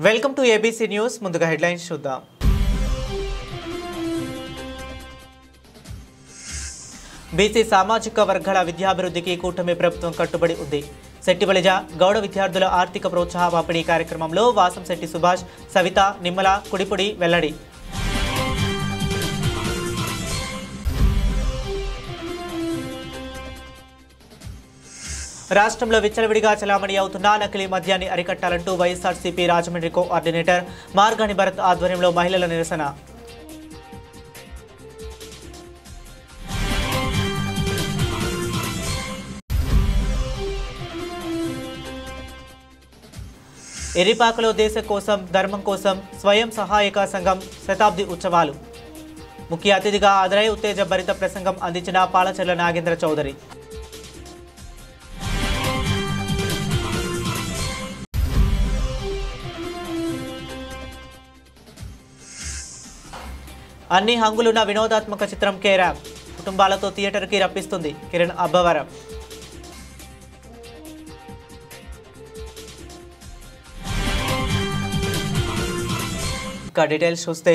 Welcome to ABC news. ముందుగా headlines చూద్దాం. BC సామాజిక వర్గాల విద్యాభివృద్ధికి కూటమి ప్రభుత్వం కట్టుబడి ఉంది. శెట్టిబలిజ గౌడ విద్యార్థుల ఆర్థిక ప్రోత్సాహ పంపిణీ కార్యక్రమంలో వాసంశెట్టి సుభాష్, సవిత, నిమ్మల, కుడిపుడి వెల్లడి. రాష్ట్రంలో విచ్చలవిడిగా చలామణి అవుతున్న నకిలీ మద్యాన్ని అరికట్టాలంటూ వైఎస్ఆర్సీపీ రాజమండ్రి కోఆర్డినేటర్ మార్గాని భరత్ ఆధ్వర్యంలో మహిళల నిరసన. ఎరిపాకలో దేశం కోసం ధర్మం కోసం స్వయం సహాయక సంఘం శతాబ్ది ఉత్సవాలు. ముఖ్య అతిథిగా హాజరై ఉత్తేజ భరిత ప్రసంగం అందించిన పాలచెర్ల నాగేంద్ర చౌదరి. అన్ని హంగులున్న వినోదాత్మక చిత్రం కేరామ్ కుటుంబాలతో థియేటర్కి రప్పిస్తుంది కిరణ్ అబ్బవరం. డీటెయిల్స్ చూస్తే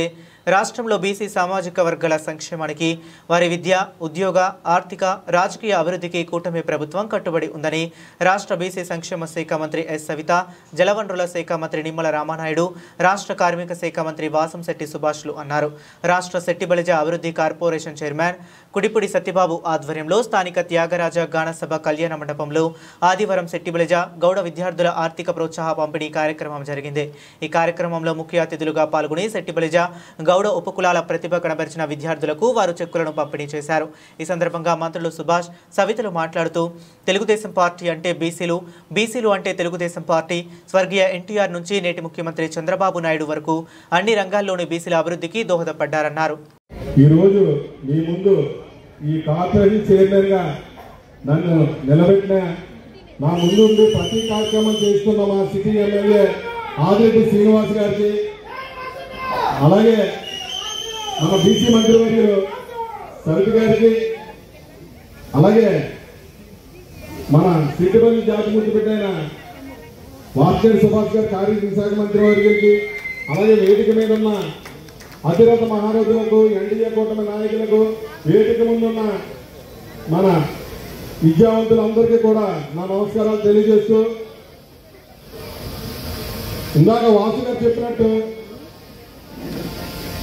రాష్ట్రంలో బీసీ సామాజిక వర్గాల సంక్షేమానికి, వారి విద్య, ఉద్యోగ, ఆర్థిక, రాజకీయ అభివృద్ధికి కూటమి ప్రభుత్వం కట్టుబడి ఉందని రాష్ట్ర బీసీ సంక్షేమ శాఖ మంత్రి ఎస్ సవిత, జలవనరుల శాఖ మంత్రి నిమ్మల రామానాయుడు, రాష్ట్ర కార్మిక శాఖ మంత్రి వాసంశెట్టి సుభాష్లు అన్నారు. రాష్ట్ర శెట్టిబలిజ అభివృద్ధి కార్పొరేషన్ చైర్మన్ కుడిపుడి సత్యబాబు ఆధ్వర్యంలో స్థానిక త్యాగరాజ గానసభ కళ్యాణ మండపంలో ఆదివారం శెట్టిబలిజ గౌడ విద్యార్థుల ఆర్థిక ప్రోత్సాహ పంపిణీ కార్యక్రమం జరిగింది. ఈ కార్యక్రమంలో ముఖ్య అతిథులుగా పాల్గొని శెట్టిబలిజ గౌడ ఉపకులాల ప్రతిభ కనబరిచిన విద్యార్థులకు వారు చెక్కులను పంపిణీ చేశారు. ఈ సందర్భంగా మంత్రులు సుభాష్, సవితలు మాట్లాడుతూ తెలుగుదేశం పార్టీ అంటే బీసీలు, బీసీలు అంటే తెలుగుదేశం పార్టీ, స్వర్గీయ ఎన్టీఆర్ నుంచి నేటి ముఖ్యమంత్రి చంద్రబాబు నాయుడు వరకు అన్ని రంగాల్లోని బీసీల అభివృద్ధికి దోహదపడ్డారన్నారు. ఈరోజు మీ ముందు ఈ కార్పొరేషన్ చైర్మన్గా నన్ను నిలబెట్టిన నా ముందు ప్రతి కార్యక్రమం చేస్తున్న మా సిటీ ఎమ్మెల్యే ఆదిరెడ్డి శ్రీనివాస్ గారికి, అలాగే మన బీసీ మంత్రివర్యులు సవిత గారికి, అలాగే మన సిద్దిపల్లి జాతి ముందు పెట్టైన వాసంశెట్టి సుభాష్ గారి కార్మిక శాఖ మంత్రివర్యులకి, అలాగే వేదిక మీద ఉన్న అతిరథ మహారథులకు, ఎన్డీఏ కూటమి నాయకులకు, వేదిక ముందున్న మన విద్యావంతులందరికీ కూడా నా నమస్కారాలు తెలియజేస్తూ, ఇందాక వాసు గారు చెప్పినట్టు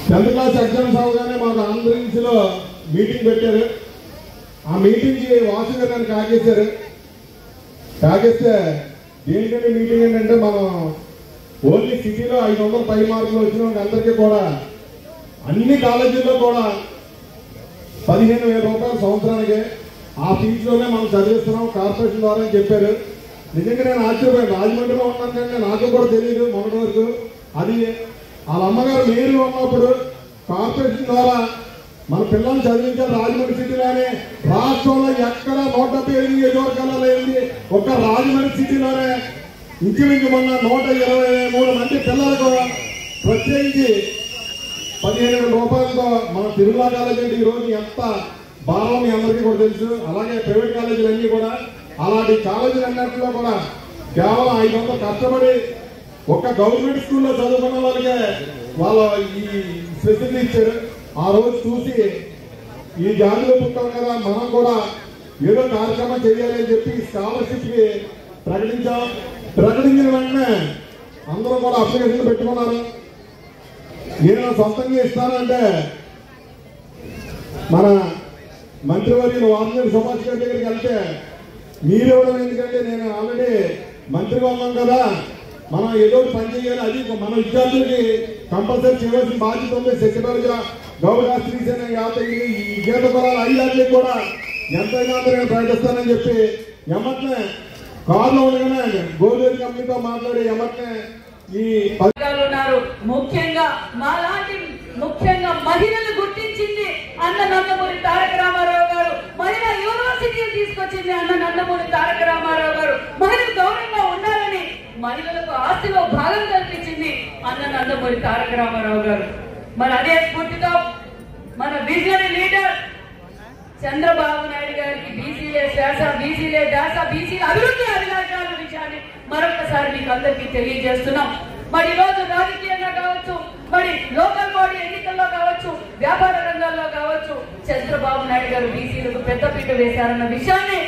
10th క్లాస్ ఎగ్జామ్స్ అవగానే మాకు ఆంధ్రప్రదేశ్లో మీటింగ్ పెట్టారు. ఆ మీటింగ్కి వాసు గారు నన్ను కాకేశారు. కాకేస్తే దేనికంటే మీటింగ్ ఏంటంటే మనం ఓన్లీ సిటీలో 500 పై మార్కులు వచ్చిన అందరికీ కూడా అన్ని కాలేజీల్లో కూడా 15,000 రూపాయలు సంవత్సరానికి ఆ ఫీజులోనే మనం చదివిస్తున్నాం కార్పొరేషన్ ద్వారా అని చెప్పారు. నిజంగా నేను ఆశ్చర్యపోయాను. రాజమండ్రిలో ఉన్నాను కానీ నాకు కూడా తెలియదు మొదటి వరకు. అది వాళ్ళ అమ్మగారు మేయర్గా ఉన్నప్పుడు కార్పొరేషన్ ద్వారా మన పిల్లల్ని చదివించారు. రాజమండ్రి సిటీలోనే రాష్ట్రంలో ఎక్కడ 175 నియోజకవర్గాల్లో లేని ఒక్క రాజమండ్రి సిటీలోనే ఇంచుమించు మొన్న 123 మంది పిల్లలకు ప్రత్యేకించి 15,000 రూపాయలతో మన తిరుమల కాలేజీ అంటే ఈరోజు ఎంత భారం మీ అందరికీ కూడా తెలుసు. అలాగే ప్రైవేట్ కాలేజీలు అన్నీ కూడా అలాంటి కాలేజీలు అన్నింటిలో కూడా కేవలం 500 కష్టపడి ఒక్క గవర్నమెంట్ స్కూల్లో చదువుకున్న వాళ్ళకే వాళ్ళ ఈ ఫెసిలిటీ ఇచ్చారు. ఆ రోజు చూసి ఈ జాతిలో పుట్టాం కదా, మనం కూడా ఏదో కార్యక్రమం చేయాలి అని చెప్పి స్కాలర్షిప్కి ప్రకటించాం. ప్రకటించిన వెంటనే అందరూ కూడా అప్లికేషన్ పెట్టుకున్నారు. నేను సొంతంగా ఇస్తానంటే మన మంత్రివర్యులు వాసంశెట్టి సుభాష్ గారి దగ్గరికి వెళ్తే మీరు ఇవ్వడం ఎందుకంటే నేను ఆల్రెడీ మంత్రిగా ఉన్నాం కదా, మనం ఏదో పని చేయాలి, అది మన విద్యార్థులకి కంపల్సరీ చేయవలసిన బాధ్యత ఉంది. శశిబలిజ గౌడ శ్రీసేన యాదగిరి ఈ గీత కులాల 5 కూడా ఎంతైనా నేను ప్రకటిస్తానని చెప్పి ఎమ్మట్నే కారులో ఉండగానే గోదావరి కంపెనీతో మాట్లాడి ఎమ్మట్నే ఈ ఉన్నారు. ముఖ్యంగా మహిళలు గుర్తించింది అన్న నందమూరి తారక రామారావు గారు. మహిళా యూనివర్సిటీని తీసుకొచ్చింది అన్న నందమూరి తారక రామారావు గారు. మహిళలు గౌరవంగా ఉండాలని మహిళలకు ఆస్తిలో భాగం కల్పించింది అన్న నందమూరి తారక రామారావు గారు. మరి అదే స్ఫూర్తితో మన విజనరీ లీడర్ చంద్రబాబు నాయుడు గారికి బీసీలే శ్వాస, బీసీలే దాస, బీసీల అభివృద్ధి అధికారుల విషయాన్ని మరొకసారి మీకు అందరికీ తెలియజేస్తున్నాం. మరి ఈరోజు రాజకీయంగా కావచ్చు, మరి లోకల్ బాడీ ఎన్నికల్లో కావచ్చు, వ్యాపార రంగాల్లో కావచ్చు, చంద్రబాబు నాయుడు గారు బీసీలకు పెద్దపీట వేశారన్న విషయాన్ని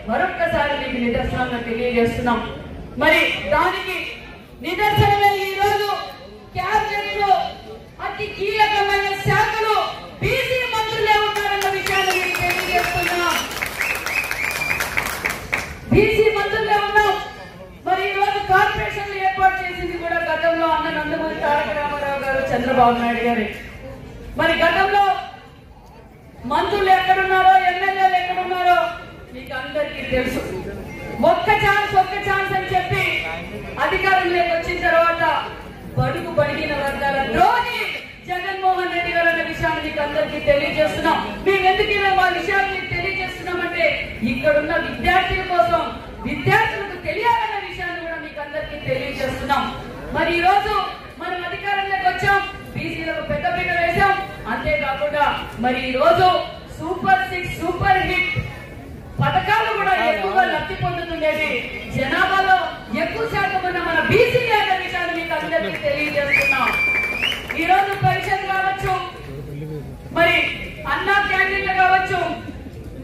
మరొక్కసారి మీకు నిదర్శనంగా తెలియజేస్తున్నాం. మరి దానికి నిదర్శనమే ఈ రోజు క్యాబినెట్ లో అతి కీలకమైన శాఖలు బీసీ మంత్రులే ఉన్నారన్న విషయాన్ని మీకు తెలియజేస్తున్నాం. బీసీ మంత్రులే ఉన్నాం. మరి ఈ రోజు కార్పొరేషన్లు ఏర్పాటు చేసింది కూడా గతంలో అన్న నందమూరి తారక రామారావు గారు, చంద్రబాబు నాయుడు గారు. మరి గతంలో మంత్రులు ఎక్కడున్నారో, ఎమ్మెల్యేలు ఎక్కడున్నారో మీకు అందరికీ తెలుసు. ఒక్క ఛాన్స్ అని చెప్పి అధికారంలోకి వచ్చిన తర్వాత బడుగు బడిగిన వర్గాల ద్రోహి జగన్మోహన్ రెడ్డి గారు అనే విషయాన్ని మీకు అందరికీ తెలియజేస్తున్నాం. మేము ఎందుకు మా విషయాన్ని మీకు తెలియజేస్తున్నామంటే ఇక్కడున్న విద్యార్థుల కోసం, విద్యార్థులకు తెలియాలన్న విషయాన్ని కూడా మీకు అందరికీ తెలియజేస్తున్నాం. మరి ఈ రోజు మనం అధికారంలోకి వచ్చాం, బీసీలకు పెద్దపీట వేశాం. అంతేకాకుండా మరి ఈ రోజు సూపర్ 6 సూపర్ హిట్ పథకాలు కూడా ఎక్కువగా లబ్ధి పొందుతుండేది జనాభాలో ఎక్కువ శాతం ఉన్న మన బీసీ అనే విషయాన్ని మీకు అందరికీ తెలియజేస్తున్నాం. ఈ రోజు పెన్షన్ కావచ్చు, మరి అన్న క్యాంటీన్లు కావచ్చు,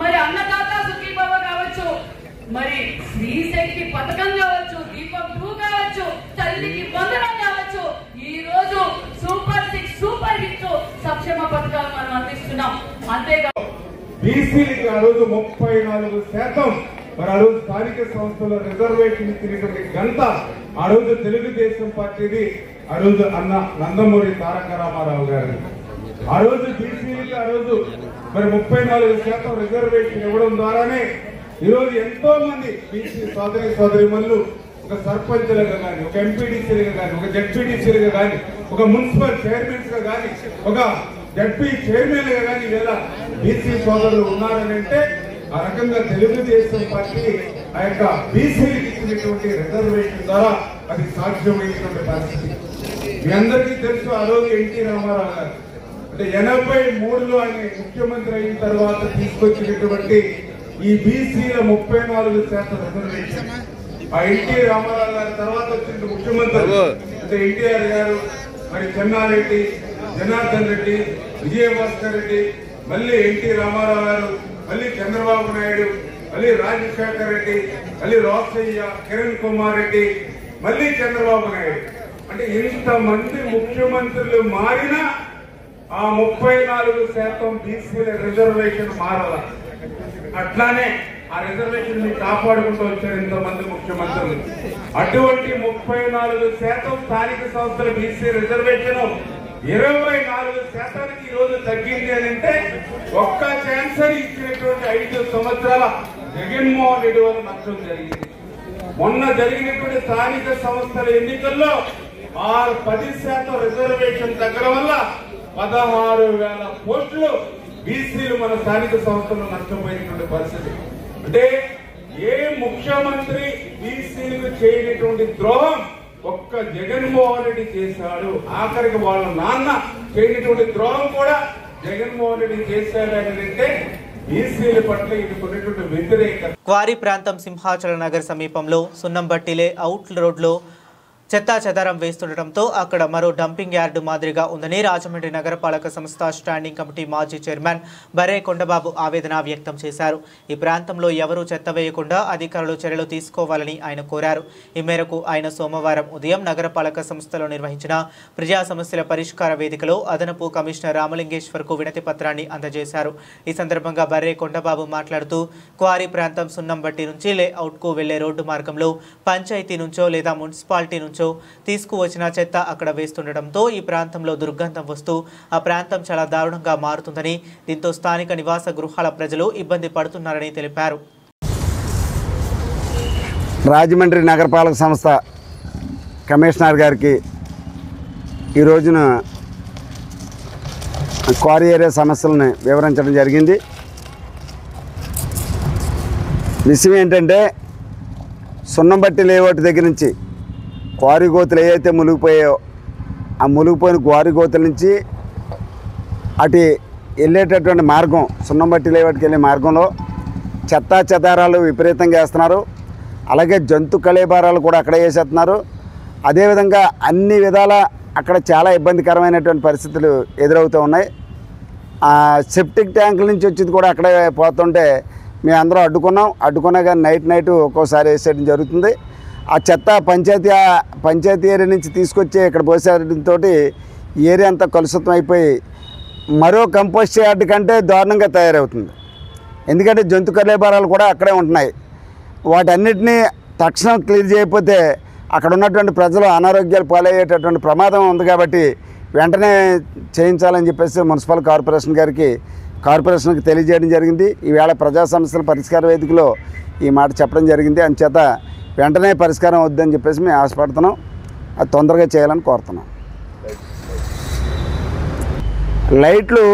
మరి అన్నదాత సుఖీభవ కావచ్చు, మరి శ్రీశక్తి పథకం కావచ్చు, దీపం 2 కావచ్చు, తల్లికి వందనం కావచ్చు, ఈ రోజు సూపర్ 6 సూపర్ హిట్ సంక్షేమ పథకాలు మనం అందిస్తున్నాం. అంతేకాదు బీసీలకి ఆ రోజు 34% మరి ఆ రోజు స్థానిక సంస్థలో రిజర్వేషన్ ఇచ్చినటువంటి ఘనత ఆ రోజు తెలుగుదేశం పార్టీది. ఆ రోజు అన్న నందమూరి తారక రామారావు గారు ఆ రోజు బీసీలకి ఆ రోజు మరి 34% రిజర్వేషన్ ఇవ్వడం ద్వారానే ఈ రోజు ఎంతో మంది బీసీ సోదరిమణులు ఒక సర్పంచ్లుగా కానీ, ఒక ఎంపీడీసీలుగా కానీ, ఒక జడ్పీడీసీలుగా కానీ, ఒక మున్సిపల్ చైర్మన్స్ గా కానీ, ఒక జడ్పీ చైర్మన్ గా కానీ ఇలా బీసీ సోదరులు ఉన్నారని అంటే ఆ రకంగా తెలుగుదేశం పార్టీ ఆ యొక్క బీసీలకు ఇచ్చినటువంటి రిజర్వేషన్ ద్వారా అది సాధ్యమైనటువంటి పరిస్థితి. మీ అందరికీ తెలుసు ఆ రోజు ఎన్టీ రామారావు గారు అంటే 83లో ఆయన ముఖ్యమంత్రి అయిన తర్వాత తీసుకొచ్చినటువంటి ఈ బీసీల 34% రిజర్వేషన్. ఆ ఎన్టీ రామారావు గారి తర్వాత వచ్చిన ముఖ్యమంత్రులు అంటే ఎన్టీఆర్ గారు, మరి చెన్నారెడ్డి, జనార్దన్ రెడ్డి, విజయభాస్కర్ రెడ్డి, మళ్ళీ ఎన్టీ రామారావు గారు, మళ్ళీ చంద్రబాబు నాయుడు, మళ్ళీ రాజశేఖర్ రెడ్డి, మళ్ళీ రోసయ్య, కిరణ్ కుమార్ రెడ్డి, మళ్ళీ చంద్రబాబు నాయుడు. అంటే ఇంతమంది ముఖ్యమంత్రులు మారినా ఆ 34% బీసీల రిజర్వేషన్ మారాల. అట్లానే ఆ రిజర్వేషన్ ని కాపాడుకుంటూ వచ్చారు ఇంతమంది ముఖ్యమంత్రులు. అటువంటి 34% స్థానిక సంస్థల బీసీ రిజర్వేషన్ 24% ఈ రోజు తగ్గింది అని అంటే ఒక్క ఛాన్సర్ ఇచ్చినటువంటి 5 సంవత్సరాల జగన్మోహన్ రెడ్డి వల్ల నష్టం జరిగింది. మొన్న జరిగినటువంటి స్థానిక సంస్థల ఎన్నికల్లో 10% రిజర్వేషన్ తగ్గడం వల్ల 16,000 పోస్టులు బీసీలు మన స్థానిక సంస్థల్లో నష్టపోయినటువంటి పరిస్థితి. అంటే ఏ ముఖ్యమంత్రి బీసీలకు చేయనటువంటి ద్రోహం ఒక్క జగన్మోహన్ రెడ్డి చేశాడు. ఆఖరికి వాళ్ళ నాన్న చేయనటువంటి ద్రోహం కూడా జగన్మోహన్ రెడ్డి చేశాడు అని అంటే బీసీల పట్ల ఇది కొన్నటువంటి వ్యతిరేకత. క్వారీ ప్రాంతం సింహాచల నగర్ సమీపంలో సున్నంబట్టిలే అవుట్ రోడ్లో చెత్తా చెదారం వేస్తుండటంతో అక్కడ మరో డంపింగ్ యార్డు మాదిరిగా ఉందని రాజమండ్రి నగరపాలక సంస్థ స్టాండింగ్ కమిటీ మాజీ చైర్మన్ బర్రే కొండబాబు ఆవేదన వ్యక్తం చేశారు. ఈ ప్రాంతంలో ఎవరూ చెత్త వేయకుండా అధికారులు చర్యలు తీసుకోవాలని ఆయన కోరారు. ఈ మేరకు ఆయన సోమవారం ఉదయం నగరపాలక సంస్థలో నిర్వహించిన ప్రజా సమస్యల పరిష్కార వేదికలో అదనపు కమిషనర్ రామలింగేశ్వర్కు వినతి పత్రాన్ని అందజేశారు. ఈ సందర్భంగా బర్రే కొండబాబు మాట్లాడుతూ క్వారీ ప్రాంతం సున్నంబట్టి నుంచి లేఅవుట్కు వెళ్లే రోడ్డు మార్గంలో పంచాయతీ నుంచో లేదా మున్సిపాలిటీ నుంచో తీసుకువచ్చిన చెత్త అక్కడ వేస్తుండటంతో ఈ ప్రాంతంలో దుర్గంధం వస్తూ ఆ ప్రాంతం చాలా దారుణంగా మారుతుందని, దీంతో స్థానిక నివాస గృహాల ప్రజలు ఇబ్బంది పడుతున్నారని తెలిపారు. రాజమండ్రి నగరపాలక సంస్థ కమిషనర్ గారికి ఈ రోజున క్వారీ ఏరియా సమస్యలను వివరించడం జరిగింది. విషయం ఏంటంటే సున్నంబట్టి లేఅవుట్ దగ్గర నుంచి క్వారీ గోతులు ఏవైతే మునిగిపోయాయో ఆ మునిగిపోయిన క్వారీ గోతుల నుంచి అటు వెళ్ళేటటువంటి మార్గం సున్నంబట్టి లేఅవుట్కి వెళ్ళే మార్గంలో చెత్తా చెదారాలు విపరీతంగా వేస్తున్నారు. అలాగే జంతు కళేబారాలు కూడా అక్కడ వేసేస్తున్నారు. అదేవిధంగా అన్ని విధాల అక్కడ చాలా ఇబ్బందికరమైనటువంటి పరిస్థితులు ఎదురవుతూ ఉన్నాయి. సెప్టిక్ ట్యాంకుల నుంచి వచ్చేది కూడా అక్కడే పోతుంటే మేము అందరం అడ్డుకున్నా కానీ నైట్ ఒక్కోసారి వేసేయడం జరుగుతుంది. ఆ చెత్త పంచాయతీ ఏరియా నుంచి తీసుకొచ్చి ఇక్కడ పోసేయడంతో ఏరియా అంతా కలుషితం అయిపోయి మరో కంపోస్ట్ యార్డ్ కంటే దారుణంగా తయారవుతుంది. ఎందుకంటే జంతు కలేబరాలు కూడా అక్కడే ఉంటున్నాయి. వాటన్నిటినీ తక్షణం క్లియర్ చేయకపోతే అక్కడ ఉన్నటువంటి ప్రజలు అనారోగ్యాలు పాలయ్యేటటువంటి ప్రమాదం ఉంది. కాబట్టి వెంటనే చేయించాలని చెప్పేసి మున్సిపల్ కార్పొరేషన్కి తెలియజేయడం జరిగింది. ఈవేళ ప్రజా సమస్యల పరిష్కార వేదికలో ఈ మాట చెప్పడం జరిగింది. అందుచేత వెంటనే పరిష్కారం అవుద్దని చెప్పేసి మేము ఆశపడుతున్నాం. అది తొందరగా చేయాలని కోరుతున్నాం. లైట్లు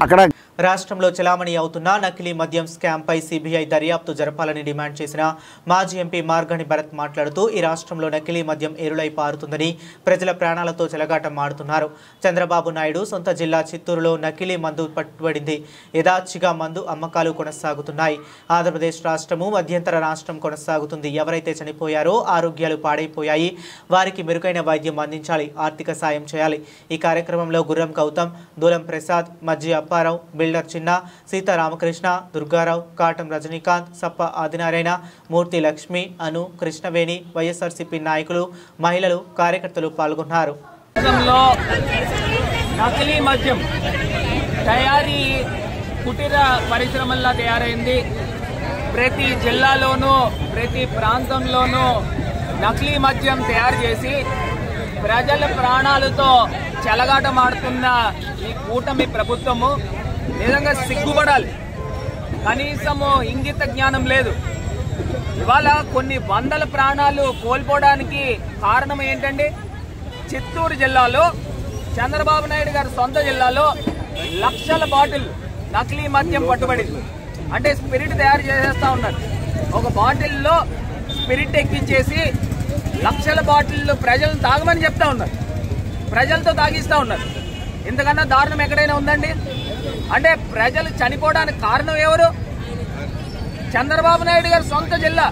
అక్కడ రాష్ట్రంలో చలామణి అవుతున్న నకిలీ మద్యం స్కామ్పై సిబిఐ దర్యాప్తు జరపాలని డిమాండ్ చేసిన మాజీ ఎంపీ మార్గని భరత్ మాట్లాడుతూ ఈ రాష్ట్రంలో నకిలీ మద్యం ఏరులై పారుతుందని, ప్రజల ప్రాణాలతో చెలగాటం ఆడుతున్నారు. చంద్రబాబు నాయుడు సొంత జిల్లా చిత్తూరులో నకిలీ మందు పట్టుబడింది. యథాచిగా మందు అమ్మకాలు కొనసాగుతున్నాయి. ఆంధ్రప్రదేశ్ రాష్ట్రము మధ్యంతర రాష్ట్రం కొనసాగుతుంది. ఎవరైతే చనిపోయారో ఆరోగ్యాలు పాడైపోయాయి, వారికి మెరుగైన వైద్యం అందించాలి, ఆర్థిక సాయం చేయాలి. ఈ కార్యక్రమంలో గుర్రం గౌతమ్, దూలం ప్రసాద్, మజ్జి అప్పారావు, బిల్డర్ చిన్న, సీతారామకృష్ణ, దుర్గారావు, కాటం రజనీకాంత్, సప్ప ఆదినారాయణ, మూర్తి లక్ష్మి, అను, కృష్ణవేణి, వైఎస్ఆర్సీపీ నాయకులు, మహిళలు, కార్యకర్తలు పాల్గొన్నారు. నకిలీ మద్యం తయారీ కుటీర పరిశ్రమల్లా తయారైంది. ప్రతి జిల్లాలోనూ ప్రతి ప్రాంతంలోనూ నకిలీ మద్యం తయారు చేసి ప్రజల ప్రాణాలతో చెలగాటమాడుతున్న ఈ కూటమి ప్రభుత్వము నిజంగా సిగ్గుపడాలి. కనీసము ఇంగిత జ్ఞానం లేదు. ఇవాళ కొన్ని వందల ప్రాణాలు కోల్పోవడానికి కారణం ఏంటండి? చిత్తూరు జిల్లాలో చంద్రబాబు నాయుడు గారి సొంత జిల్లాలో లక్షల బాటిల్ నకిలీ మద్యం పట్టుబడింది. అంటే స్పిరిట్ తయారు చేసేస్తా ఉన్నారు. ఒక బాటిల్లో స్పిరిట్ ఎక్కించేసి లక్షల బాటిల్ ప్రజలను తాగమని చెప్తా ఉన్నారు. ప్రజలతో తాగిస్తా ఉన్నారు. ఇంతకన్నా దారుణం ఎక్కడైనా ఉందండి? అంటే ప్రజలు చనిపోవడానికి కారణం ఎవరు? చంద్రబాబు నాయుడు గారు సొంత జిల్లా.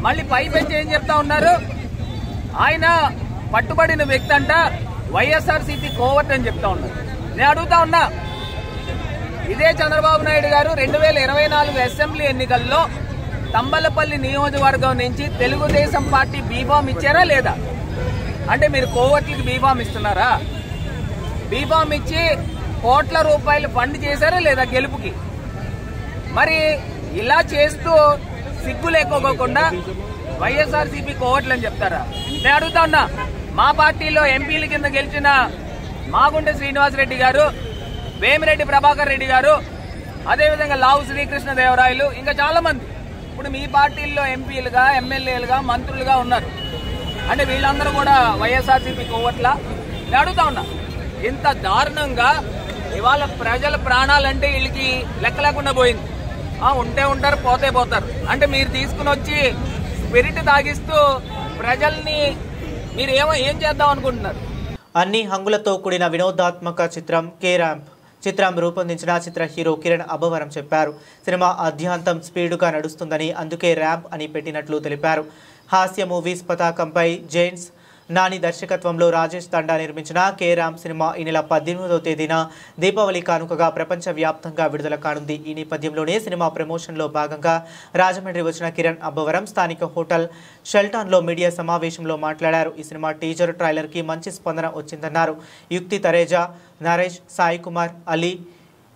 మళ్ళీ పై పెంచి ఏం చెప్తా ఉన్నారు? ఆయన పట్టుబడిన వ్యక్తి అంట వైఎస్ఆర్సీపీ కోవర్ట్ అని చెప్తా ఉన్నారు. నేను అడుగుతా ఉన్నా, ఇదే చంద్రబాబు నాయుడు గారు 2024 అసెంబ్లీ ఎన్నికల్లో తంబలపల్లి నియోజకవర్గం నుంచి తెలుగుదేశం పార్టీ బీఫామ్ ఇచ్చారా లేదా? అంటే మీరు కోవర్ట్లకి బీఫామ్ ఇస్తున్నారా? బీఫామ్ ఇచ్చి కోట్ల రూపాయలు ఫండ్ చేశారా లేదా గెలుపుకి? మరి ఇలా చేస్తూ సిగ్గు లేకోకుండా వైఎస్ఆర్సీపీ కోవర్ట్లు అని చెప్తారా? నేను అడుగుతా ఉన్నా, మా పార్టీలో ఎంపీల కింద గెలిచిన మాగుంట శ్రీనివాసరెడ్డి గారు, వేమిరెడ్డి ప్రభాకర్ రెడ్డి గారు, అదేవిధంగా లావు శ్రీకృష్ణదేవరాయలు, ఇంకా చాలా మంది ఇప్పుడు మీ పార్టీల్లో ఎంపీలుగా, ఎమ్మెల్యేలుగా, మంత్రులుగా ఉన్నారు. అంటే వీళ్ళందరూ కూడా వైఎస్ఆర్సీపీ కోవట్లా? నేను అడుగుతా ఉన్నా, ఇంత దారుణంగా ఇవాళ ప్రజల ప్రాణాలంటే వీళ్ళకి లెక్క లేకుండా పోయింది. ఉంటే ఉంటారు, పోతే పోతారు. అంటే మీరు తీసుకుని వచ్చి స్పిరిట్ తాగిస్తూ ప్రజల్ని మీరు ఏం చేద్దాం అనుకుంటున్నారు? అన్ని హంగులతో కూడిన వినోదాత్మక చిత్రం కే ర్యాంప్ చిత్రం రూపొందించిన చిత్ర హీరో కిరణ్ అబ్బవరం చెప్పారు. సినిమా ఆద్యాంతం స్పీడుగా నడుస్తుందని, అందుకే ర్యాంప్ అని పెట్టినట్లు తెలిపారు. హాస్య మూవీస్ పతాకంపై జైన్స్ నాని దర్శకత్వంలో రాజేష్ తండా నిర్మించిన కే ర్యాంప్ సినిమా ఈ నెల 18వ తేదీన దీపావళి కానుకగా ప్రపంచవ్యాప్తంగా విడుదల కానుంది. ఈ నేపథ్యంలోనే సినిమా ప్రమోషన్లో భాగంగా రాజమండ్రి వచ్చిన కిరణ్ అబ్బవరం స్థానిక హోటల్ షెల్టాన్లో మీడియా సమావేశంలో మాట్లాడారు. ఈ సినిమా టీజర్ ట్రైలర్కి మంచి స్పందన వచ్చిందన్నారు. యుక్తి తరేజా, నరేష్, సాయి కుమార్, అలీ,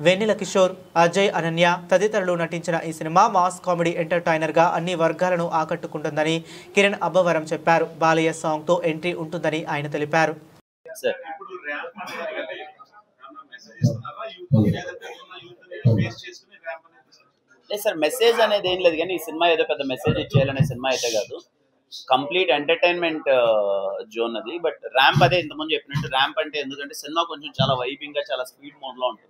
వెన్నెల కిషోర్, అజయ్, అనన్య తదితరులు నటించిన ఈ సినిమా మాస్ కామెడీ ఎంటర్టైనర్గా అన్ని వర్గాలను ఆకట్టుకుంటుందని కిరణ్ అబ్బవరం చెప్పారు. బాలయ్య సాంగ్తో ఎంట్రీ ఉంటుందని ఆయన తెలిపారు. సార్ మెసేజ్ అనేది ఏం లేదు, కానీ ఈ సినిమా ఏదో పెద్ద మెసేజ్ ఇచ్చేయాలనే సినిమా అయితే కాదు. కంప్లీట్ ఎంటర్టైన్మెంట్ జోన్ అది. బట్ ర్యాంప్ అదే ఇంతకుముందు చెప్పినట్టు ర్యాంప్ అంటే ఎందుకంటే సినిమా కొంచెం చాలా వైబింగ్ గా, చాలా స్పీడ్ మోడ్ లో ఉంటుంది.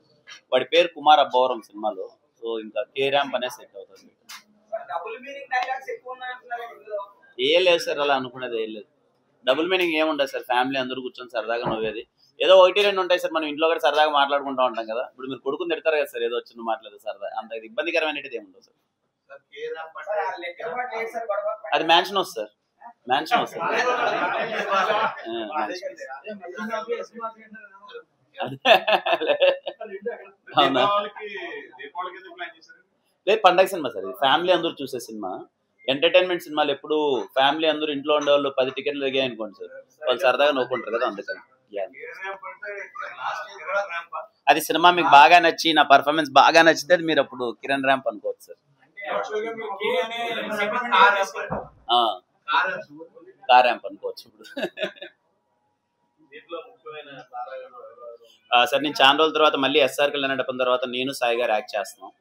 వాడి పేరు కుమార్ అబ్బవరం సినిమాలో. సో ఇంకా కే ర్యాంప్ అనే సెట్ అవుతుంది. ఏం లేదు సార్, అలా అనుకునేది ఏం లేదు. డబుల్ మీనింగ్ ఏముండదు సార్. ఫ్యామిలీ అందరూ కూర్చొని సరదాగా నవ్వేది. ఏదో 1-2 ఉంటాయి సార్. మనం ఇంట్లో కూడా సరదాగా మాట్లాడుకుంటూ ఉంటాం కదా. ఇప్పుడు మీరు కొడుకుని తిడతారు కదా సార్, ఏదో వచ్చిన మాట్లాడదు సరదా. అంత ఇబ్బందికరమైనది ఏముండదు సార్. అది మ్యాన్షన్ హౌస్ సార్. మ్యాన్షన్ వస్తుంది. అవునా? లేదు, పండగ సినిమా సార్ ఇది. ఫ్యామిలీ అందరూ చూసే సినిమా. ఎంటర్టైన్మెంట్ సినిమాలు ఎప్పుడు ఫ్యామిలీ అందరూ ఇంట్లో ఉండేవాళ్ళు 10 టికెట్లు దిగాయి అనుకోండి సార్, వాళ్ళు సరదాగా నవ్వుకుంటారు కదా, అందుకని. అది సినిమా మీకు బాగా నచ్చి నా పర్ఫార్మెన్స్ బాగా నచ్చితే మీరు అప్పుడు కిరణ్ ర్యాంప్ అనుకోవచ్చు సార్. కార్ ర్యాంప్ అనుకోవచ్చు ఇప్పుడు. సార్ నేను చాలా రోజుల తర్వాత మళ్ళీ ఎస్ఆర్ కళ్యాణ్ తర్వాత నేను సాయి గారు యాక్ట్ చేస్తున్నాం.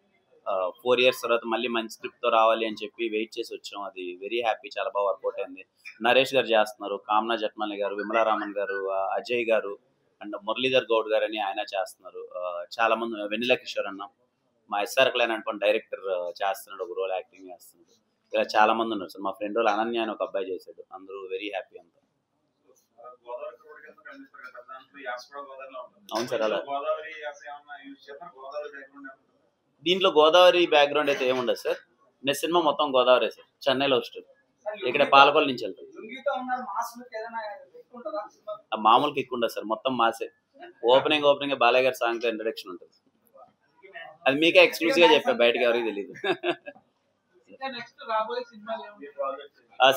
4 years తర్వాత మళ్ళీ మంచి స్క్రిప్ట్తో రావాలి అని చెప్పి వెయిట్ చేసి వచ్చాం. అది వెరీ హ్యాపీ, చాలా బాగా వర్కౌట్ అయింది. నరేష్ గారు చేస్తున్నారు, కామనా జట్మల్ని గారు, విమలారామన్ గారు, అజయ్ గారు అండ్ మురళీధర్ గౌడ్ గారు అని ఆయన చేస్తున్నారు. చాలా మంది, వెన్నెల కిషోర్ అన్న, మా ఎస్ఆర్ కళ్యాణ్ డైరెక్టర్ చేస్తున్నాడు, ఒక రోల్ యాక్టింగ్ చేస్తున్నాడు. ఇలా చాలా మంది ఉన్నారు సార్. మా ఫ్రెండ్ వాళ్ళు అనన్య అని ఒక అబ్బాయి చేశాడు. అందరూ వెరీ హ్యాపీ అంతా. అవును సార్. అలా దీంట్లో గోదావరి బ్యాక్గ్రౌండ్ అయితే ఏముండదు సార్. నెక్స్ట్ సినిమా మొత్తం గోదావరి సార్, చెన్నైలో వస్తుంది. ఇక్కడ పాలకొల్లు నుంచి వెళ్తాం. మామూలుకి ఎక్కువ ఉండదు సార్, మొత్తం మాసే. ఓపెనింగ్ బాలయ్య గారి సాంగ్తో ఇంట్రడక్షన్ ఉంటుంది. అది మీకే ఎక్స్క్లూజివ్ గా చెప్పా, బయటకి ఎవరికి తెలియదు.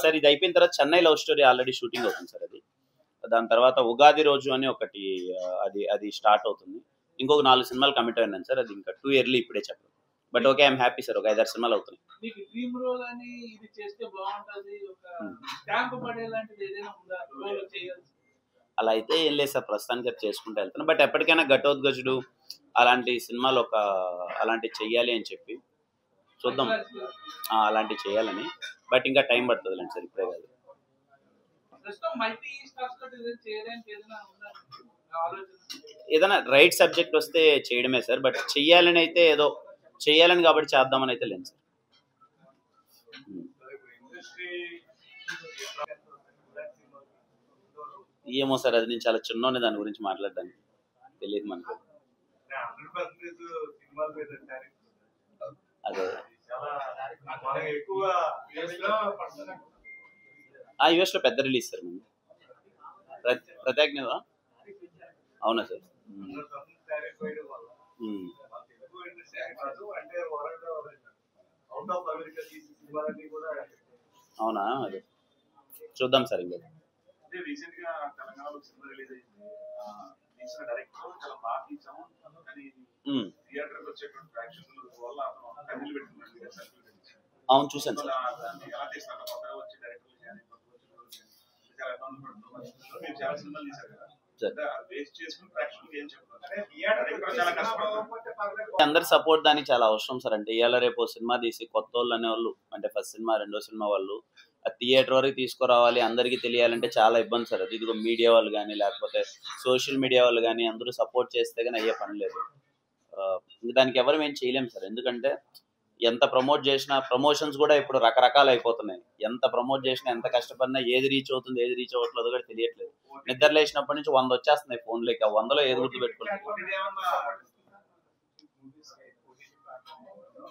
సార్ ఇది అయిపోయిన తర్వాత Chennai love story already shooting అవుతుంది సార్. అది దాని తర్వాత ఉగాది రోజు అని ఒకటి అది స్టార్ట్ అవుతుంది. ఇంకొక 4 సినిమాలు కమిట్ అయినాను సార్. అది ఇంకా టూ ఇయర్లీ ఇప్పుడే చెప్పాను. But okay, I'm happy sir. ఒక 5-6 సినిమాలు అవుతున్నాయి. అలా అయితే ఏం లేదు సార్, ప్రస్తుతానికి అది చేసుకుంటూ వెళ్తాను. బట్ ఎప్పటికైనా ఘటోద్గజుడు అలాంటి సినిమాలు అలాంటివి చెయ్యాలి అని చెప్పి చూద్దాం, అలాంటివి చేయాలని. బట్ ఇంకా టైం పడుతుందిలేండి సార్, ఇప్పుడే కాదు. ఏదైనా రైట్ సబ్జెక్ట్ వస్తే చేయడమే సార్. బట్ చెయ్యాలని అయితే ఏదో చెయ్యాలని కాబట్టి చేద్దామని అయితే లేదు సార్. ఏమో సార్, అది నేను చాలా చిన్న దాని గురించి మాట్లాడడానికి తెలియదు మనకు. అదే యూఎస్లో పెద్ద రిలీజ్ సార్. మేము ప్రత్యేక అవునా సార్? అవునా? అదే చూద్దాం సార్. ఇంకా అవును చూసాను సార్. అందరి సపోర్ట్ దానికి చాలా అవసరం సార్. అంటే ఇవాళ రేపు సినిమా తీసి కొత్త వాళ్ళు అనేవాళ్ళు, అంటే ఫస్ట్ సినిమా రెండో సినిమా వాళ్ళు ఆ థియేటర్ వరకు తీసుకురావాలి, అందరికీ తెలియాలంటే చాలా ఇబ్బంది సార్. అది ఇదిగో మీడియా వాళ్ళు కానీ లేకపోతే సోషల్ మీడియా వాళ్ళు కానీ అందరూ సపోర్ట్ చేస్తే కానీ అయ్యే పని లేదు. దానికి ఎవరు ఏం చేయలేము సార్. ఎందుకంటే ఎంత ప్రమోట్ చేసినా, ప్రమోషన్స్ కూడా ఇప్పుడు రకరకాలు అయిపోతున్నాయి. ఎంత ప్రమోట్ చేసినా, ఎంత కష్టపడినా ఏది రీచ్ అవుతుంది ఏది రీచ్ అవ్వట్లేదు కూడా తెలియట్లేదు. నిద్ర లేచినప్పటి నుంచి 100 వచ్చేస్తున్నాయి ఫోన్లోకి. ఆ 100లో ఏది గుర్తు పెట్టుకుంటారు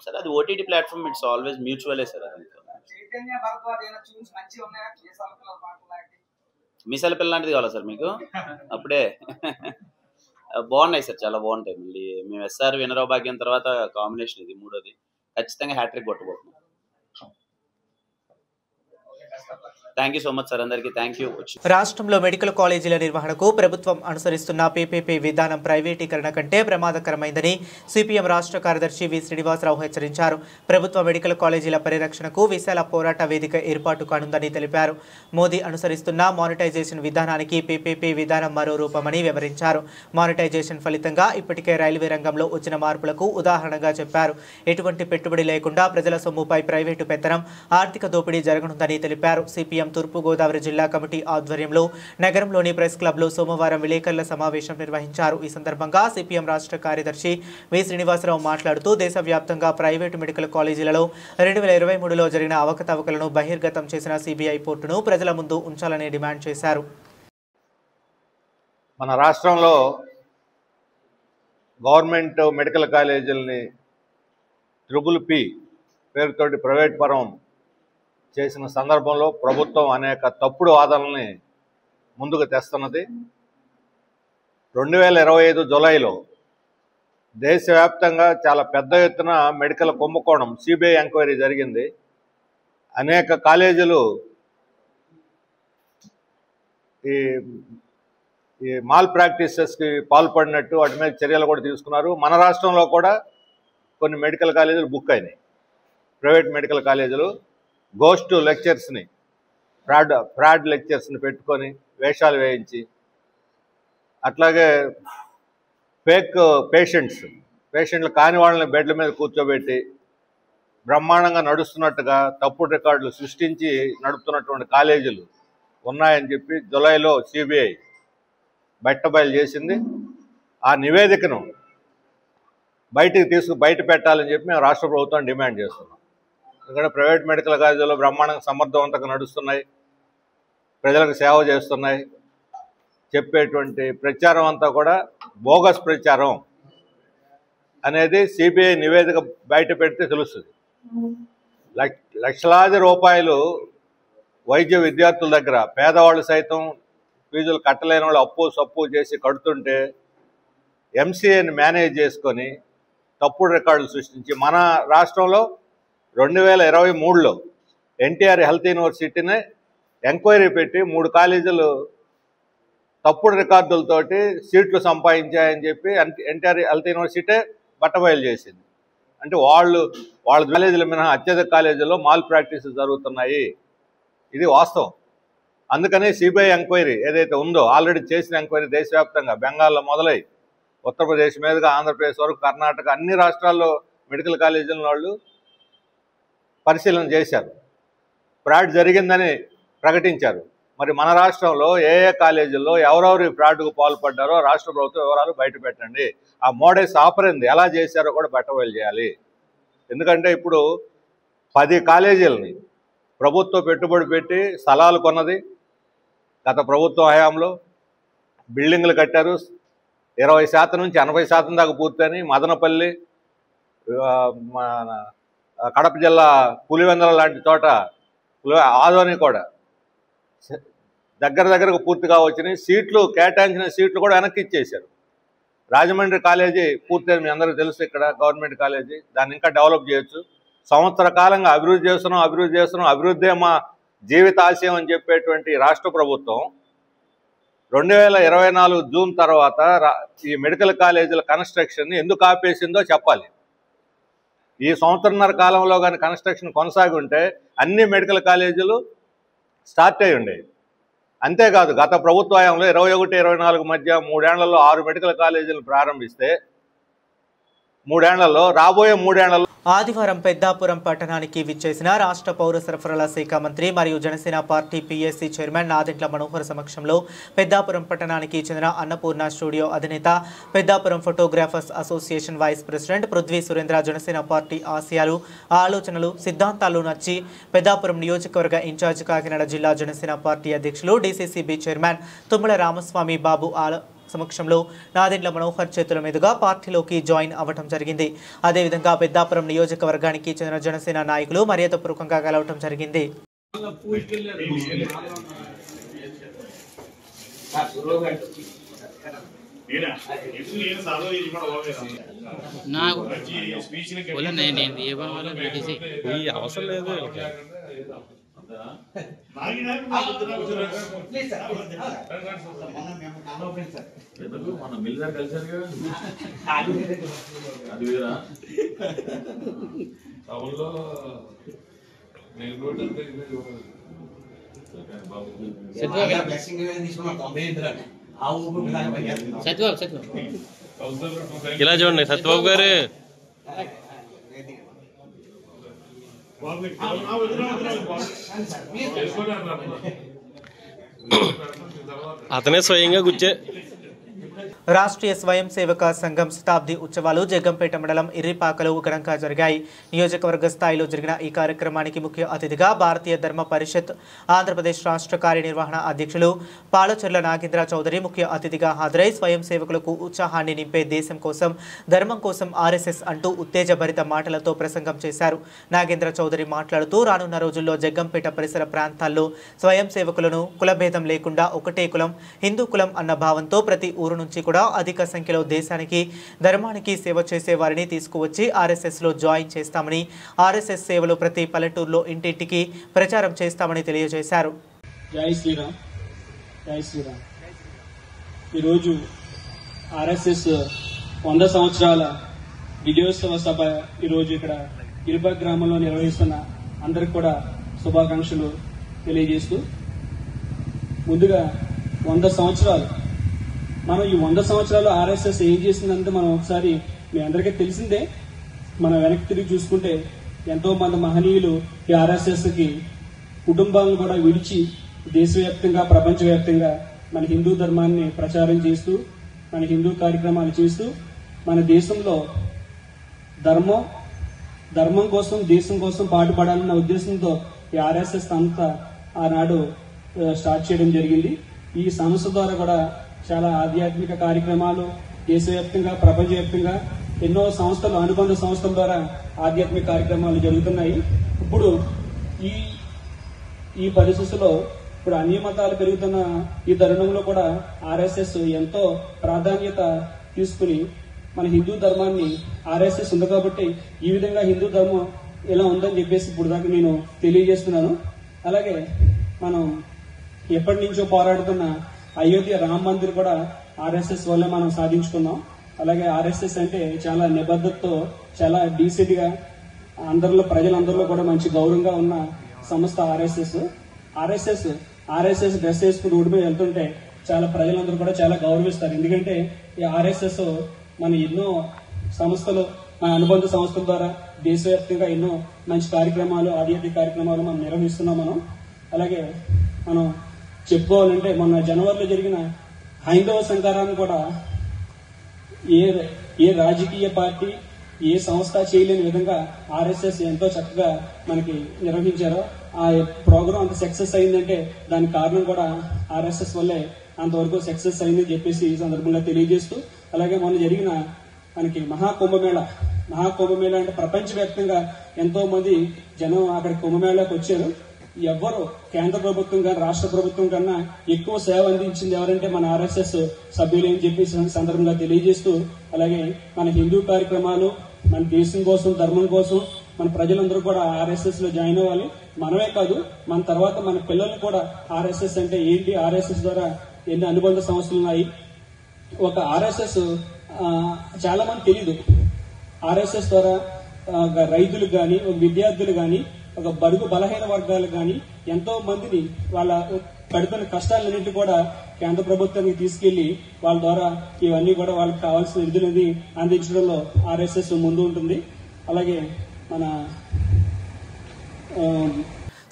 సార్? అది ఓటీటీ ప్లాట్ఫామ్, ఇట్స్ ఆల్వేస్ మ్యూచువలే సార్. అది మిసాల పిల్ల లాంటిది కావాలా సార్ మీకు? అప్పుడే బాగున్నాయి సార్, చాలా బాగుంటాయి. మళ్ళీ మేము ఎస్ఆర్ వినరావు భాగ్యం తర్వాత కాంబినేషన్ ఇది మూడోది. ఖచ్చితంగా హ్యాట్రిక్ కొట్టబోతున్నాం. Thank you so much sir, అందరికీ థ్యాంక్ యూ. రాష్ట్రంలో మెడికల్ కాలేజీల నిర్వహణకు ప్రభుత్వం అనుసరిస్తున్న పీపీపీ విధానం ప్రైవేటీకరణ కంటే ప్రమాదకరమైందని సిపిఎం రాష్ట్ర కార్యదర్శి వి శ్రీనివాసరావు హెచ్చరించారు. ప్రభుత్వ మెడికల్ కాలేజీల పరిరక్షణకు విశాల పోరాట వేదిక ఏర్పాటు కానుందని తెలిపారు. మోదీ అనుసరిస్తున్న మానిటైజేషన్ విధానానికి పీపీపీ విధానం మరో రూపమని వివరించారు. మానిటైజేషన్ ఫలితంగా ఇప్పటికే రైల్వే రంగంలో వచ్చిన మార్పులకు ఉదాహరణగా చెప్పారు. ఎటువంటి పెట్టుబడి లేకుండా ప్రజల సొమ్ముపై ప్రైవేటు పెత్తనం, ఆర్థిక దోపిడీ జరగనుందని తెలిపారు. సిపిఎం తూర్పుగోదావరి జిల్లా కమిటీ ఆధ్వర్యంలో నగరంలోని ప్రెస్ క్లబ్లో సోమవారం విలేకరుల సమావేశం నిర్వహించారు. ఈ సందర్భంగా సిపిఎం రాష్ట్ర కార్యదర్శి వి శ్రీనివాసరావు మాట్లాడుతూ దేశవ్యాప్తంగా ప్రైవేటు మెడికల్ కాలేజీలలో 2023లో జరిగిన అవకతవకలను బహిర్గతం చేసిన సిబిఐ పోర్టును ప్రజల ముందు ఉంచాలని డిమాండ్ చేశారు. మన రాష్ట్రంలో గవర్నమెంట్ మెడికల్ కాలేజీలని ట్రిపుల్ పి పేరుతోటి ప్రైవేట్ పరం చేసిన సందర్భంలో ప్రభుత్వం అనేక తప్పుడు వాదనల్ని ముందుకు తెస్తున్నది. 2025 జూలైలో దేశవ్యాప్తంగా చాలా పెద్ద ఎత్తున మెడికల్ కుంభకోణం సిబిఐ ఎంక్వైరీ జరిగింది. అనేక కాలేజీలు ఈ మాల్ ప్రాక్టీసెస్కి పాల్పడినట్టు వాటి మీద చర్యలు కూడా తీసుకున్నారు. మన రాష్ట్రంలో కూడా కొన్ని మెడికల్ కాలేజీలు బుక్ అయినాయి. ప్రైవేట్ మెడికల్ కాలేజీలు గోస్ట్ లెక్చర్స్ని ఫ్రాడ్ లెక్చర్స్ని పెట్టుకొని వేషాలు వేయించి, అట్లాగే ఫేక్ పేషెంట్లు కాని వాళ్ళని బెడ్ల మీద కూర్చోబెట్టి బ్రహ్మాండంగా నడుస్తున్నట్టుగా తప్పుడు రికార్డులు సృష్టించి నడుపుతున్నటువంటి కాలేజీలు ఉన్నాయని చెప్పి జూలైలో సిబిఐ బయటబయలు చేసింది. ఆ నివేదికను బయట పెట్టాలని చెప్పి మేము రాష్ట్ర ప్రభుత్వం డిమాండ్ చేస్తున్నాం. ఎందుకంటే ప్రైవేట్ మెడికల్ కాలేజీలో బ్రహ్మాండంగా సమర్థవంతంగా నడుస్తున్నాయి, ప్రజలకు సేవ చేస్తున్నాయి. చెప్పేటువంటి ప్రచారం అంతా కూడా బోగస్ ప్రచారం అనేది సిబిఐ నివేదిక బయట పెడితే తెలుస్తుంది. లక్షలాది రూపాయలు వైద్య విద్యార్థుల దగ్గర పేదవాళ్ళు సైతం ఫీజులు కట్టలేని వాళ్ళు అప్పు సప్పు చేసి కడుతుంటే ఎంసీఏని మేనేజ్ చేసుకొని తప్పుడు రికార్డులు సృష్టించి మన రాష్ట్రంలో 2023లో ఎన్టీఆర్ హెల్త్ యూనివర్సిటీని ఎంక్వైరీ పెట్టి 3 కాలేజీలు తప్పుడు రికార్డులతోటి సీట్లు సంపాదించాయని చెప్పి ఎన్టీఆర్ హెల్త్ యూనివర్సిటీ బట్టబయలు చేసింది. అంటే వాళ్ళ కాలేజీల మినహా అత్యధిక కాలేజీల్లో మాల్ ప్రాక్టీస్ జరుగుతున్నాయి. ఇది వాస్తవం. అందుకని సిబిఐ ఎంక్వైరీ ఏదైతే ఉందో ఆల్రెడీ చేసిన ఎంక్వైరీ దేశవ్యాప్తంగా బెంగాల్లో మొదలై ఉత్తరప్రదేశ్ మీదుగా ఆంధ్రప్రదేశ్ వరకు కర్ణాటక అన్ని రాష్ట్రాల్లో మెడికల్ కాలేజీల వాళ్ళు పరిశీలన చేశారు. ఫ్రాడ్ జరిగిందని ప్రకటించారు. మరి మన రాష్ట్రంలో ఏ కాలేజీల్లో ఎవరెవరు ఫ్రాడ్కు పాల్పడ్డారో రాష్ట్ర ప్రభుత్వం వివరాలు బయట పెట్టండి. ఆ మోడస్ ఆపరేంది ఎలా చేశారో కూడా బట్టబయలు చేయాలి. ఎందుకంటే ఇప్పుడు 10 కాలేజీలని ప్రభుత్వం పెట్టుబడి పెట్టి స్థలాలు కొన్నది గత ప్రభుత్వం హయాంలో. బిల్డింగ్లు కట్టారు, 20% నుంచి 80% దాకా పూర్తని. మదనపల్లి, కడప జిల్లా పులివెందుల లాంటి చోట ఆదోని కూడా దగ్గరకు పూర్తిగా వచ్చినాయి. సీట్లు కేటాయించిన సీట్లు కూడా వెనక్కి ఇచ్చేశారు. రాజమండ్రి కాలేజీ పూర్తయింది, మీ అందరికీ తెలుసు. ఇక్కడ గవర్నమెంట్ కాలేజీ, దాన్ని ఇంకా డెవలప్ చేయొచ్చు. సంవత్సర కాలంగా అభివృద్ధి చేస్తున్నాం, అభివృద్ధే మా జీవిత ఆశయం అని చెప్పేటువంటి రాష్ట్ర ప్రభుత్వం 2024 జూన్ తర్వాత ఈ మెడికల్ కాలేజీల కన్స్ట్రక్షన్ని ఎందుకు ఆపేసిందో చెప్పాలి. ఈ సంవత్సరన్నర కాలంలో కానీ కన్స్ట్రక్షన్ కొనసాగి ఉంటే అన్ని మెడికల్ కాలేజీలు స్టార్ట్ అయి ఉండేవి. అంతేకాదు గత ప్రభుత్వ హయాంలో 21-24 మధ్య 3 ఏళ్లలో 6 మెడికల్ కాలేజీలు ప్రారంభిస్తే 3 ఏళ్లలో రాబోయే 3 ఏళ్లలో ఆదివారం పెద్దాపురం పట్టణానికి విచ్చేసిన రాష్ట్ర పౌర సరఫరాల శాఖ మంత్రి మరియు Janasena party PSC chairman Nadendla Manohar సమక్షంలో పెద్దాపురం పట్టణానికి చెందిన అన్నపూర్ణ స్టూడియో అధినేత, Peddapuram photographers association vice president Prithvi Surendra Janasena party ఆశయాలు, ఆలోచనలు, సిద్ధాంతాలు నచ్చి పెద్దాపురం నియోజకవర్గ ఇన్ఛార్జ్ కాకినాడ జిల్లా జనసేన పార్టీ అధ్యక్షులు డీసీసీబీ చైర్మన్ తుమ్మల రామస్వామి బాబు సమక్షంలో నాదెండ్ల మనోహర్ చేతుల మీదుగా పార్టీలోకి జాయిన్ అవ్వడం జరిగింది. అదేవిధంగా పెద్దాపురం నియోజకవర్గానికి చెందిన జనసేన నాయకులు మర్యాదపూర్వకంగా కలవటం జరిగింది. అవసరం లేదు. మన మిల్దర్ కలిసారు అది వేరా టౌన్లో ఇలా చూడండి సత్యబాబు గారు. అతనే స్వయంగా కూర్చే రాష్ట్రీయ స్వయం సేవక సంఘం శతాబ్ది ఉత్సవాలు జగ్గంపేట మండలం ఇర్రిపాకలో ఘనంగా జరిగాయి. నియోజకవర్గ స్థాయిలో జరిగిన ఈ కార్యక్రమానికి ముఖ్య అతిథిగా భారతీయ ధర్మ పరిషత్ ఆంధ్రప్రదేశ్ రాష్ట్ర కార్యనిర్వహణ అధ్యక్షులు పాలచర్ల నాగేంద్ర చౌదరి ముఖ్య అతిథిగా హాజరై స్వయం సేవకులకు ఉత్సాహాన్ని నింపే దేశం కోసం ధర్మం కోసం ఆర్ఎస్ఎస్ అంటూ ఉత్తేజభరిత మాటలతో ప్రసంగం చేశారు. నాగేంద్ర చౌదరి మాట్లాడుతూ రానున్న రోజుల్లో జగ్గంపేట పరిసర ప్రాంతాల్లో స్వయం సేవకులను కులభేదం లేకుండా ఒకటే కులం హిందూ కులం అన్న భావంతో ప్రతి ఊరు నుంచి కూడా అధిక సంఖ్యలో దేశానికి ధర్మానికి సేవ చేసే వారిని తీసుకువచ్చి ఆర్ఎస్ఎస్లో జాయిన్ చేస్తామని, ఆర్ఎస్ఎస్ సేవలు ప్రతి పల్లెటూరులో ఇంటింటికి ప్రచారం చేస్తామని తెలియజేశారు. జై శ్రీరామ్. జై శ్రీరామ్. ఈరోజు ఆర్ఎస్ఎస్ 100 సంవత్సరాల విజయోత్సవ సభ ఈరోజు ఇక్కడ ఇరుపాక గ్రామంలో నిర్వహిస్తున్న అందరికి కూడా శుభాకాంక్షలు తెలియజేస్తూ, ముందుగా 100 సంవత్సరాలు మనం ఈ 100 సంవత్సరాలు ఆర్ఎస్ఎస్ ఏం చేసిందంటే మనం ఒకసారి మీ అందరికీ తెలిసిందే. మనం వెనక్కి తిరిగి చూసుకుంటే ఎంతో మంది మహనీయులు ఈ ఆర్ఎస్ఎస్ కి కుటుంబాలను కూడా విడిచి దేశవ్యాప్తంగా ప్రపంచవ్యాప్తంగా మన హిందూ ధర్మాన్ని ప్రచారం చేస్తూ మన హిందూ కార్యక్రమాలు చేస్తూ మన దేశంలో ధర్మం కోసం దేశం కోసం పాటుపడాలన్న ఉద్దేశంతో ఈ ఆర్ఎస్ఎస్ అంతా ఆనాడు స్టార్ట్ చేయడం జరిగింది. ఈ సంస్థ ద్వారా కూడా చాలా ఆధ్యాత్మిక కార్యక్రమాలు దేశవ్యాప్తంగా ప్రపంచవ్యాప్తంగా ఎన్నో సంస్థలు అనుబంధ సంస్థల ద్వారా ఆధ్యాత్మిక కార్యక్రమాలు జరుగుతున్నాయి. ఇప్పుడు ఈ పరిస్థితుల్లో ఇప్పుడు అన్ని మతాలు పెరుగుతున్న ఈ తరుణంలో కూడా ఆర్ఎస్ఎస్ ఎంతో ప్రాధాన్యత తీసుకుని మన హిందూ ధర్మాన్ని ఆర్ఎస్ఎస్ ఉంది కాబట్టి ఈ విధంగా హిందూ ధర్మం ఇలా ఉందని చెప్పేసి ఇప్పుడు దాకా నేను తెలియజేస్తున్నాను. అలాగే మనం ఎప్పటి నుంచో పోరాడుతున్న అయోధ్య రామ మందిర్ కూడా ఆర్ఎస్ఎస్ వల్ల మనం సాధించుకున్నాం. అలాగే ఆర్ఎస్ఎస్ అంటే చాలా నిబద్ధతతో చాలా డీసెంట్ గా ప్రజలందరిలో కూడా మంచి గౌరవంగా ఉన్న సంస్థ ఆర్ఎస్ఎస్ డ్రెస్ వేసుకుని రోడ్డు మీద వెళ్తుంటే చాలా ప్రజలందరూ కూడా చాలా గౌరవిస్తారు. ఎందుకంటే ఈ ఆర్ఎస్ఎస్ మన ఎన్నో సంస్థలు మన అనుబంధ సంస్థల ద్వారా దేశవ్యాప్తంగా ఎన్నో మంచి కార్యక్రమాలు ఆధ్యాత్మిక కార్యక్రమాలు మనం నిర్వహిస్తున్నాం. అలాగే మనం చెప్పుకోవాలంటే మొన్న జనవరిలో జరిగిన హైందవ సంఘారాన్ని కూడా ఏ రాజకీయ పార్టీ ఏ సంస్థ చేయలేని విధంగా ఆర్ఎస్ఎస్ ఎంతో చక్కగా మనకి నిర్వహించారో ఆ ప్రోగ్రాం అంత సక్సెస్ అయిందంటే దానికి కారణం కూడా ఆర్ఎస్ఎస్ వల్లే అంతవరకు సక్సెస్ అయిందని చెప్పేసి ఈ సందర్భంగా తెలియజేస్తూ, అలాగే మొన్న జరిగిన మనకి మహాకుంభమేళ అంటే ప్రపంచవ్యాప్తంగా ఎంతో మంది జనం అక్కడ కుంభమేళాకి వచ్చారు. ఎవ్వరు కేంద్ర ప్రభుత్వం కానీ రాష్ట్ర ప్రభుత్వం కన్నా ఎక్కువ సేవ అందించింది ఎవరంటే మన ఆర్ఎస్ఎస్ సభ్యులు అని చెప్పి సందర్భంగా తెలియజేస్తూ, అలాగే మన హిందూ కార్యక్రమాలు మన దేశం కోసం ధర్మం కోసం మన ప్రజలందరూ కూడా ఆర్ఎస్ఎస్ లో జాయిన్ అవ్వాలి. మనమే కాదు మన తర్వాత మన పిల్లలు కూడా ఆర్ఎస్ఎస్ అంటే ఏంటి, ఆర్ఎస్ఎస్ ద్వారా ఎన్ని అనుబంధ సంస్థలు ఉన్నాయి. ఒక ఆర్ఎస్ఎస్ చాలా మంది తెలీదు. ఆర్ఎస్ఎస్ ద్వారా రైతులకు గాని విద్యార్థులు గాని ఒక బడుగు బలహీన వర్గాలకు గాని ఎంతో మందిని వాళ్ళ పడుతున్న కష్టాలన్నింటి కూడా కేంద్ర ప్రభుత్వానికి తీసుకెళ్లి వాళ్ళ ద్వారా ఇవన్నీ కూడా వాళ్ళకి కావాల్సిన నిధులని అందించడంలో ఆర్ఎస్ఎస్ ముందు ఉంటుంది. అలాగే మన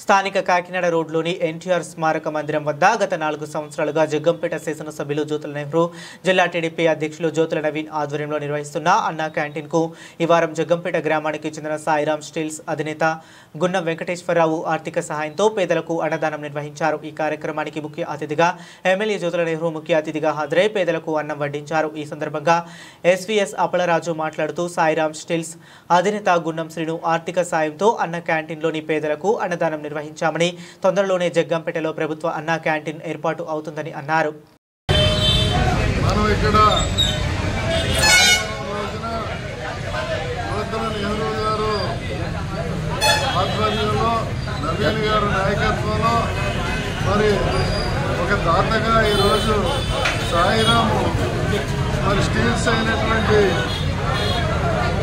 స్థానిక కాకినాడ రోడ్లోని ఎన్టీఆర్ స్మారక మందిరం వద్ద గత 4 సంవత్సరాలుగా జగ్గంపేట శాసనసభ్యులు జ్యోతుల నెహ్రూ, జిల్లా టీడీపీ అధ్యక్షులు జ్యోతుల నవీన్ ఆధ్వర్యంలో నిర్వహిస్తున్న అన్నా క్యాంటీన్కు ఈ వారం జగ్గంపేట గ్రామానికి చెందిన సాయిరామ్ స్టీల్స్ అధినేత గున్నం వెంకటేశ్వరరావు ఆర్థిక సహాయంతో పేదలకు అన్నదానం నిర్వహించారు. ఈ కార్యక్రమానికి ముఖ్య అతిథిగా ఎమ్మెల్యే జ్యోతుల నెహ్రూ ముఖ్య అతిథిగా హాజరై పేదలకు అన్నం వడ్డించారు. ఈ సందర్భంగా ఎస్వీఎస్ అప్పలరాజు మాట్లాడుతూ సాయిరామ్ స్టీల్స్ అధినేత గున్నం శ్రీను ఆర్థిక సాయంతో అన్న క్యాంటీన్లోని పేదలకు అన్నదానం నిర్వహించామని, తొందరలోనే జగ్గంపేటలో ప్రభుత్వ అన్నా క్యాంటీన్ ఏర్పాటు అవుతుందని అన్నారు. మనం ఇక్కడ నెహ్రూ గారు ఆధ్వర్యంలో నవీన్ గారు నాయకత్వంలో మరి ఒక దాతగా ఈరోజు సాయిరాము మరి స్టీల్స్ అయినటువంటి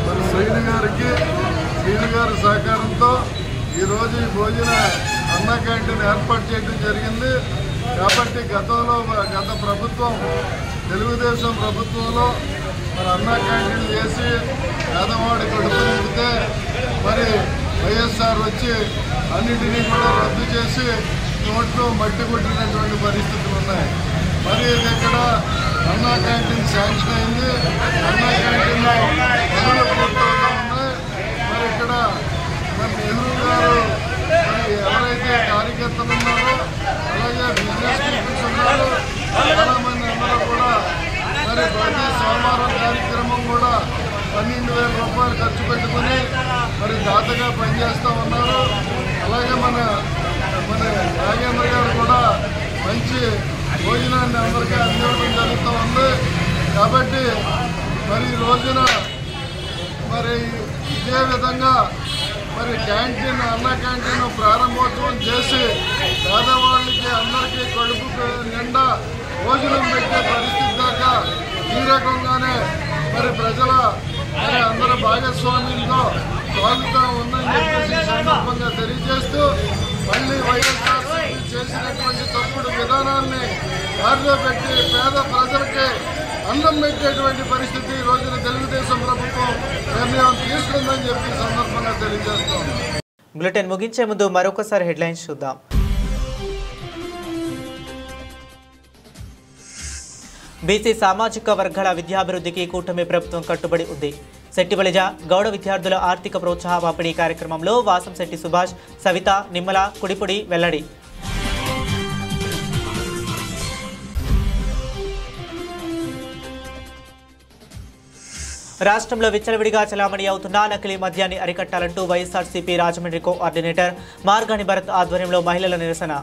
మరి శ్రీను గారి సహకారంతో ఈరోజు ఈ భోజన అన్న క్యాంటీన్ ఏర్పాటు చేయడం జరిగింది. కాబట్టి గత ప్రభుత్వం తెలుగుదేశం ప్రభుత్వంలో మరి అన్న క్యాంటీన్ చేసి పేదవాడి కడుపు నింపితే మరి వైఎస్ఆర్ వచ్చి అన్నింటినీ కూడా రద్దు చేసి నోట్లో మట్టి కొట్టినటువంటి పరిస్థితులు ఉన్నాయి. మరి ఇక్కడ అన్నా క్యాంటీన్ శాంక్షన్ అయింది. అన్నా క్యాంటీన్లో పనులు పూర్తవుతూ ఉన్నాయి. మరి ఇక్కడ మరి నెహ్రూ గారు మరి ఎవరైతే కార్యకర్తలు ఉన్నారో అలాగే బిజినెస్ పీపుల్స్ ఉన్నారో చాలామంది అందరూ కూడా మరి ప్రతి సోమవారం కార్యక్రమం కూడా 12,000 రూపాయలు ఖర్చు పెట్టుకుని మరి దాతగా పనిచేస్తూ ఉన్నారు. అలాగే మన నాగేంద్ర గారు కూడా మంచి భోజనాన్ని అందరికీ అందించడం జరుగుతూ ఉంది. కాబట్టి మరి ఈ రోజున మరి ఇదే విధంగా మరి క్యాంటీన్ అన్న క్యాంటీన్ ప్రారంభోత్సవం చేసి పేదవాళ్ళకి అందరికీ కడుపు నిండా భోజనం పెట్టే పరిస్థితి దాకా ఈ రకంగానే మరి ప్రజల మరి అందరి భాగస్వామ్యంతో సాగుతూ ఉందని చెప్పేసి సందర్భంగా తెలియజేస్తూ మళ్ళీ వైఎస్ఆర్సీపీ చేసినటువంటి తప్పుడు విధానాన్ని దారిలో పెట్టి పేద ప్రజలకి అన్నం పెట్టేటువంటి పరిస్థితి ఈ రోజున తెలుగుదేశం ప్రభుత్వం నిర్ణయం తీసుకుందని చెప్పి సందర్భంగా తెలియజేస్తాం. బులెటిన్ ముగించే ముందు మరొకసారి హెడ్లైన్స్ చూద్దాం. బీసీ సామాజిక వర్గాల విద్యాభివృద్ధికి కూటమి ప్రభుత్వం కట్టుబడి ఉంది. శెట్టిబలిజ గౌడ విద్యార్థుల ఆర్థిక ప్రోత్సాహ పంపిణీ కార్యక్రమంలో వాసంశెట్టి సుభాష్, సవిత, నిమ్మల, కుడిపుడి వెల్లడి. రాష్ట్రంలో విచ్చలవిడిగా చలామణి అవుతున్న నకిలీ మద్యాన్ని అరికట్టాలంటూ వైఎస్ఆర్సీపీ రాజమండ్రి కోఆర్డినేటర్ మార్గాని భరత్ ఆధ్వర్యంలో మహిళల నిరసన.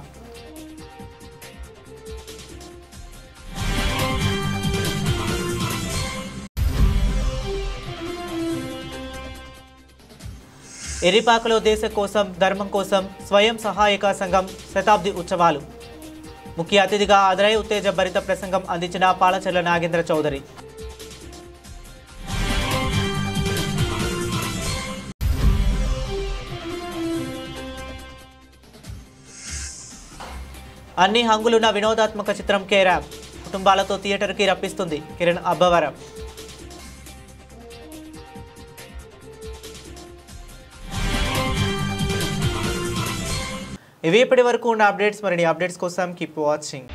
ఎరిపాకలో దేశం కోసం ధర్మం కోసం స్వయం సహాయక సంఘం శతాబ్ది ఉత్సవాలు. ముఖ్య అతిథిగా హాజరై ఉత్తేజ భరిత ప్రసంగం అందించిన పాలచర్ల నాగేంద్ర చౌదరి. అన్ని హంగులున్న వినోదాత్మక చిత్రం కేరామ్ కుటుంబాలతో థియేటర్కి రప్పిస్తుంది కిరణ్ అబ్బవరం. ఇవి ఇప్పటి వరకు ఉన్న అప్డేట్స్. మరిన్ని అప్డేట్స్ కోసం కీప్ వాచింగ్.